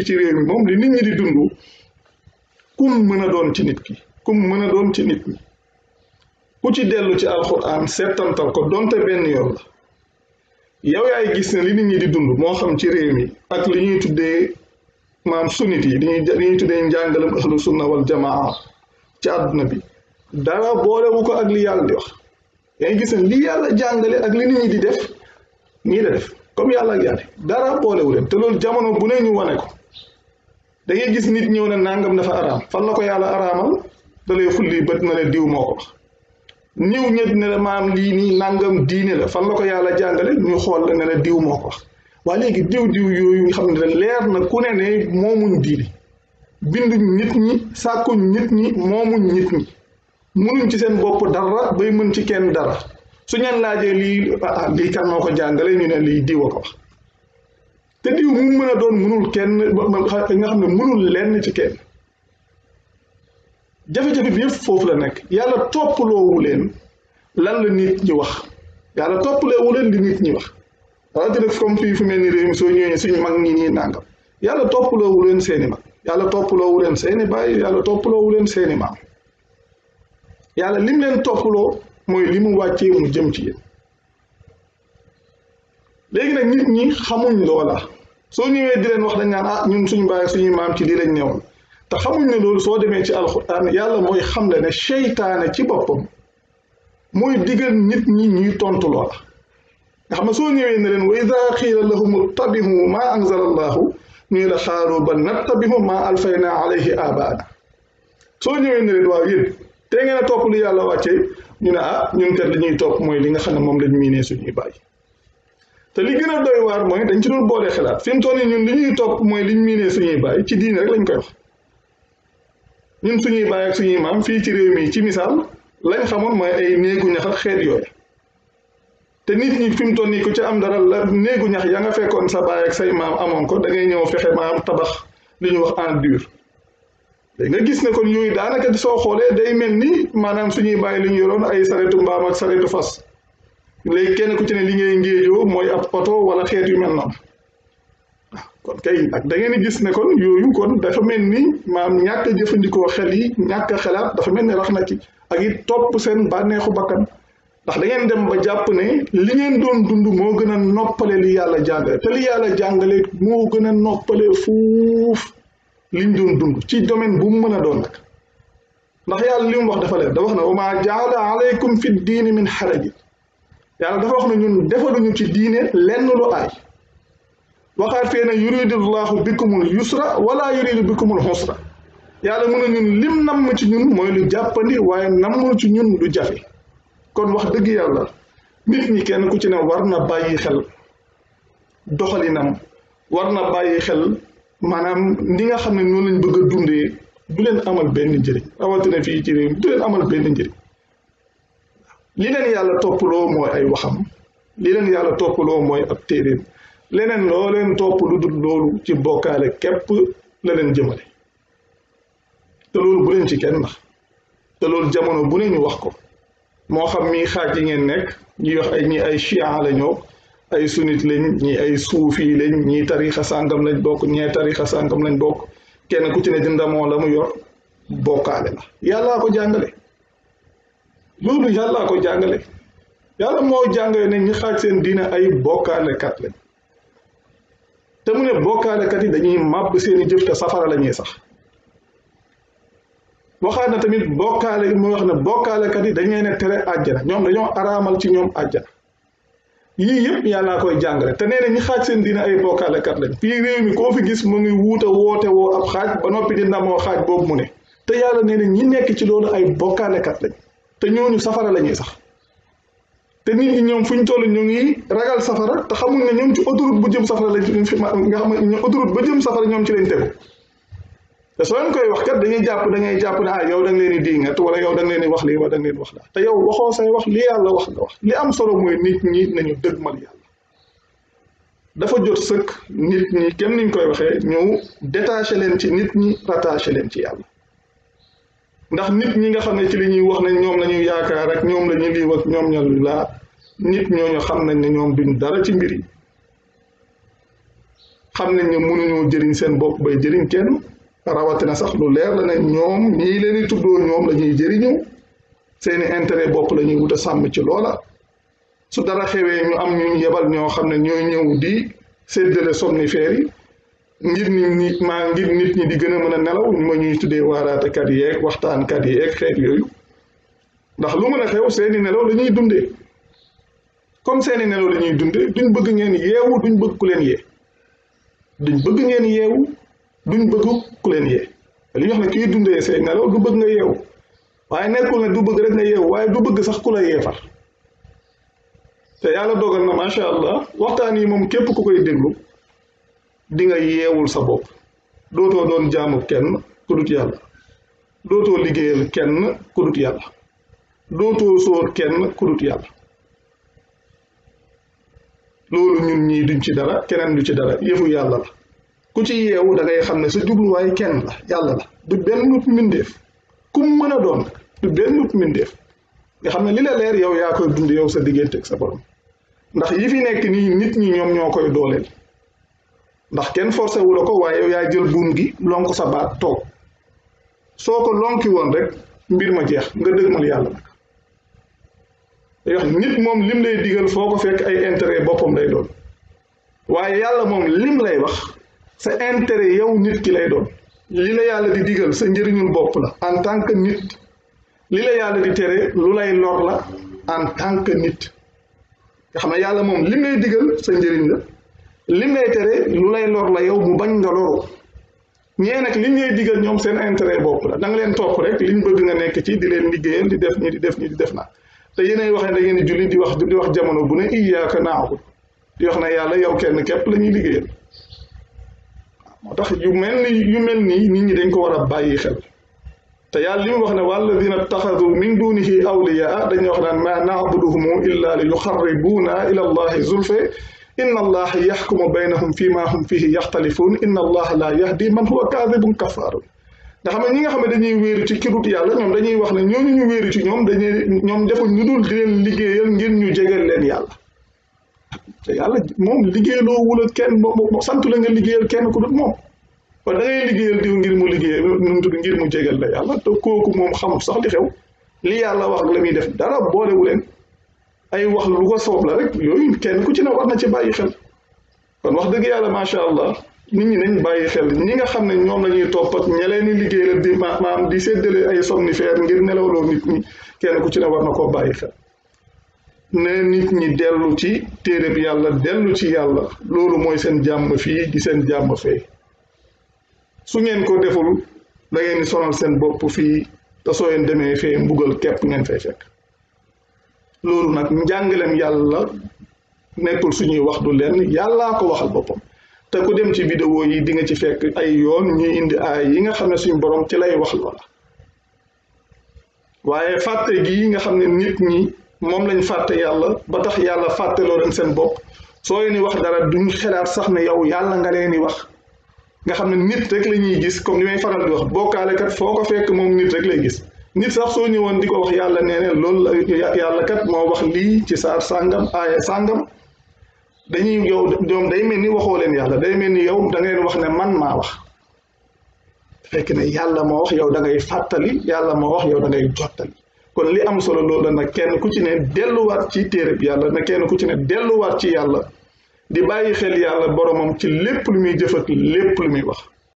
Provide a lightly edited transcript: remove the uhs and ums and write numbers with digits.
fii ci réew mi moom li nit ñi di dund kum mën a doon ci nit ki kum mën a doon ci nit ñi ku ci dellu ci alxuraan seetantal ko donte benn yoon la yow yaay gis ne li nit ñi di dund moo xam ci réew mi ak li ñuy tuddee maam sunnit yi li ñuy tuddee njàngalam ahlu sunna wal jamaa ci àdduna bi dara boolewu ko ak li yàlla di wax yaa ngi gis ne li yàlla jàngale ak li nit ñi di def nii la def comme yàlla ak yàlla dara boolewu leen te loolu jamono bu ne ñu wane ko da ngay gis nit ñëw ne nangam dafa araam fan la ko yàlla araamal da lay xulli bët na le diw moo ko wax ñëw ñet ne la maam lii nii nangam diine la fan la ko yàlla jàngale ñu xool la ne la diw moo ko wax waa léegi diw yooyu nga xam ne leer na ku ne moomuñ diine binduñ nit ñi sàkkuñ nit ñi moomuñ nit ñi munuñ ci seen bopp dara bay mën ci kenn dara su ñeen laajee lii kan moo ko jàngale ñu ne lii diw a ko wax te diw mu mën a doon mënul kenn nga xam ne mënul lenn ci kenn jafe-jafe bi yëpp foofu la nekk yàlla toppaloowu leen lan la nit ñi wax yàlla toppaloowu leen li nit ñi wax rawatina comme fii fu mel ni réew mi soo ñëwee suñu mag ñi nii nangam yàlla toppaloowu leen seeni mag yàlla toppaloowu leen seeni baay yàlla toppaloowu leen seeni maam yàlla lim leen toppaloo mooy li mu wàccee mu jëm ci yéen léegi nag nit ñi xamuñ loola soo ñëwee di leen wax dañ naan ñun suñu baay suñuy maam ci lii lañ ñëwoon te xamuñ ne loolu soo demee ci alxuraan yàlla mooy xamle ne seytaane ci boppam mooy digal nit ñi ñuy tontu loola nga xam ne soo ñëwee ne leen wa ida qiila lahum ittabi'u maa anzala allahu ñuy la xaaru bal nattabi'u maa alfayna alayhi abaana soo ñëwee ne leen waaw yéen te ngeen a topp li yàlla wàccee ñu ne ñun kat li ñuy topp mooy li nga xam ne moom lañ miinee suñuy bàyyi te li gën a doy waar mooy dañ ci doon boole xalaat fi mu toll nii ñun li ñuy topp mooy liñ miinee suñuy bàyyi ci diine rek lañ koy wax ñun suñuy bàyyi ak suñuy maam fii ci réew mi ci misaal lañ xamoon mooy ay néegu ñax ak xeet yooyu te nit ñi fi mu toll nii ku ci am dara la néegu ñax ya nga fekkoon sa baay ak say maam amoon ko da ngay ñëw fexe maam tabax li ñuy wax en dur léegi nga gis ne kon yooyu daanaka soo xoolee day mel ni maanaam suñuy bàyyi li ñu yoroon ay saretu mbaam ak saretu fas léegi kenn ku ci ne li ngay ngéejoo mooy ab oto wala xeet yu mel noonu kon kay ak da ngeen di gis ne kon yooyu kon dafa mel ni maam ñàkk a jëfandikoo xel yi ñàkk a xelaat dafa mel ni rax na ci ak it topp seen bànneexu bakkan ndax da ngeen dem ba jàpp ne li ngeen doon dund moo gën a noppale li yàlla jàngale te li yàlla jàngale moo gën a noppale fuuf liñ doon dund ci domaine bu mu mën a doon nag ndax yàlla li mu wax dafa leen da wax na wa maa jaala alaykum fi diini min xaraji yàlla dafa wax ne ñun defaluñu ci diine lenn lu aay waxaat fee ne yuridullahu bikumul yusra wala yuridu bikumul xusra yàlla mu ne ñun lim namm ci ñun mooy lu jàppandi waaye nammul ci ñun lu jafe kon wax dëgg yàlla nit ñi kenn ku ci ne war na bàyyi xel doxalinam war na bàyyi xel maanaam li nga xam ne noonu lañ bëgg a dundee du leen amal benn njëriñ rawatina fii ci réew du leen amal benn njëriñ li leen yàlla toppaloo mooy ay waxam li leen yàlla toppaloo mooy ab téeréem leneen loo leen topp lu dul loolu ci bokkaale képp la leen jëmale te loolu bu leen ci kenn ndax te loolu jamono bu ne ñu wax ko moo xam mi xaaj yi ngeen nekk ñuy wax ñi ay chian la ñoo ay sunnit lañ ñi ay suufi lañ ñi tarixa sàngam lañ bokk ñee tarixa sàngam lañ bokk kenn ku ci ne di ndamoo la mu yor bokkaale la yàllaa ko jàngale loolu yàllaa ko jàngale yàlla moo jàngale ne ñi xaaj seen diine ay bokkaalekat lañ te mu ne bokkaalekat yi dañuy màbb seeni jëf te safara la ñuy sax waxaat na tamit bokkaale muy wax ne bokkaalekat yi dañ leen a tere àjjana ñoom dañoo araamal ci ñoom àjjana yii yëpp yàllaa koy jàngale te nee na ñi xaaj seen diine ay bokkaalekat lañ fii réew mi koo fi gis mu ngi wuute woote woo ab xaaj ba noppi di ndamoo xaaj boobu mu ne te yàlla nee na ñi nekk ci loolu ay bokkaalekat lañ te ñooñu safara la ñuy sax te nit ñi ñoom fu ñu toll ñu ngi ragal safara te xamuñ ne ñoom ci autoroute bu jëm safara lañ fi nga xam ne autoroute ba jëm safara ñoom ci lañ tegu te soo leen koy wax kat da ngay jàpp ne yow da nga leen di diingat wala yow da nga leen di wax lii wala da nga leen di wax daal te yow waxoo say wax li yàlla wax nga wax li am solo mooy nit ñi nañu dëgmal yàlla dafa jot sëkk nit ñi kenn niñ koy waxee ñëw détaché leen ci nit ñi rattaché leen ci yàlla ndax nit ñi nga xam ne ci li ñuy wax ne ñoom la ñuy yaakaar ak ñoom la ñuy lii ak ñoom ña laa nit ñooñu xam nañ ne ñoom duñ dara ci mbir yi xam nañ ne mënuñoo jëriñ seen bopp bay jëriñ kenn rawatina sax lu leer la ne ñoom ñii leen di tuddoo ñoom la ñuy jëriñu seeni intérêt bopp la ñuy wut a sàmm ci loola su dara xewee ñu am ñu yebal ñoo xam ne ñooy ñëw di séddale somnifères yi ngir nit ñi di gën a mën a nelaw ñu ma ñuy tuddee waaraatekat yeeg waxtaankat yeeg xeet yooyu ndax lu mën a xew seeni nelaw la ñuy dundee comme seeni nelaw la ñuy dundee duñ bëgg ngeen yeewu duñ bëgg ku leen yee duñ bëgg ngeen yeewu duñ bëgg ku leen yee li ñu wax ne kii dundee say nelaw du bëgg nga yeewu waaye nekkul ne du bëgg rek nga yeewu waaye du bëgg sax ku la yee far te yàlla dogal na macha allah waxtaan yi moom képp ku koy déglu di nga yeewul sa bopp dootoo doon jaamu kenn ku dut yàlla dootoo liggéeyal kenn ku dut yàlla dootoo sóor kenn ku dut yàlla loolu ñun ñii duñ ci dara keneen du ci dara yëfu yàlla la ku ci yeewu da ngay xam ne sa jubluwaay kenn la yàlla la du benn mbindeef kum mën a doon du benn mbindeef nga xam ne li la leer yow yaa koy dund yow sa diggante ak sa borom ndax yi fi nekk nii nit ñi ñoom ñoo koy dooleel ndax kenn forcé wu la ko waaye yow yaa jël buum gi lonk sa baat toog soo ko lonki woon rek mbir ma jeex nga dëgmal yàlla nag day wax nit moom lim lay digal foo ko fekk ay intérêt boppam lay doon waaye yàlla moom lim lay wax sa intérêt yow nit ki lay doon li la yàlla di digal sa njëriñul bopp la en tant que nit li la yàlla di tere lu lay lor la en tant que nit nga xam ne yàlla moom lim lay digal sa njëriñ la lim lay tere lu lay lor la yow mu bañ nga loru ñee nag liñ lay digal ñoom seen intérêt bopp la da nga leen topp rek liñ bëgg nga nekk ci di leen liggéeyal di def ñi di def ñi di def naa te yéenay wax ne da ngeen di julli di wax jamono bu ne iyyaaka na'budu di wax ne yàlla yow kenn képp la ñuy liggéeyal moo tax yu mel nii nit ñi dañ ko war a bàyyi xel te yàlla li mu wax ne walladina taxadu min dunihi awliyaa dañuy wax naan ma na'buduhum illa li yuxarribuuna ila allahi zulfe inna allaha yaxkumu baynahum fi ma hum fihi yaxtalifuun inna allaha la yahdi man huwa kaadibun kafaarun nga xam ne ñi nga xam ne dañuy wéeru ci kirut yàlla ñoom dañuy wax ne ñooñu ñu wéeru ci ñoom ñoom defuñ ñu dul di leen liggéeyal ngir ñu jegeel leen yàlla te yàlla moom liggéeyloo wula kenn santu la nga liggéeyal kenn ku dut moom kon da ngay liggéeyal diw ngir mu liggéey nu mu tudd ngir mu jegeel la yàlla te kooku moom xamul sax li xew li yàlla wax la muy def dara boolewu leen ay wax lu ko soob la rek yooyu kenn ku ci ne war na ci bàyyi xel kon wax dëgg yàlla macha allah nit ñi nañ bàyyi xel ñi nga xam ne ñoom la ñuy topp ak ña leen di liggéey la di maanaam di séddale ay somnifères ngir nelawloo nit ñi kenn ku ci ne war na koo bàyyi xel ne nit ñi dellu ci téere bi yàlla dellu ci yàlla loolu mooy seen jàmm fii di seen jàmm fee su ngeen ko deful da ngeen di sonal seen bopp fii te soo leen demee fee mbugal képp ngeen fay fekk loolu nag njàngaleem yàlla nekkul suñuy wax du lenn yàllaa ko waxal boppam te ku dem ci vidéo yi di nga ci fekk ay yoon ñuy indi ay yi nga xam ne suñu borom ci lay wax loola waaye fàtte gi nga xam ne nit ñi moom lañ fàtte yàlla ba tax yàlla fàtteloo leen seen bopp soo leen di wax dara duñ xelaat sax ne yow yàlla nga leen di wax nga xam ne nit rek la ñuy gis comme li may faral di wax bokkaale kat foo ko fekk moom nit rek lay gis nit sax soo ñëwoon di ko wax yàlla nee ne loolu yàlla kat moo wax lii ci saar sàngam aaya sàngam dañuy yow ñoom day mel ni waxoo leen yàlla day mel ni yow da ngeen wax ne man maa wax fekk ne yàlla moo wax yow da ngay fàttali yàlla moo wax yow da ngay jottali kon li am solo loolu la nag kenn ku ci ne delluwaat ci téere bi yàlla na kenn ku ci ne delluwaat ci yàlla di bàyyi xel yàlla boromam ci lépp lu muy jëf ak lépp lu muy wax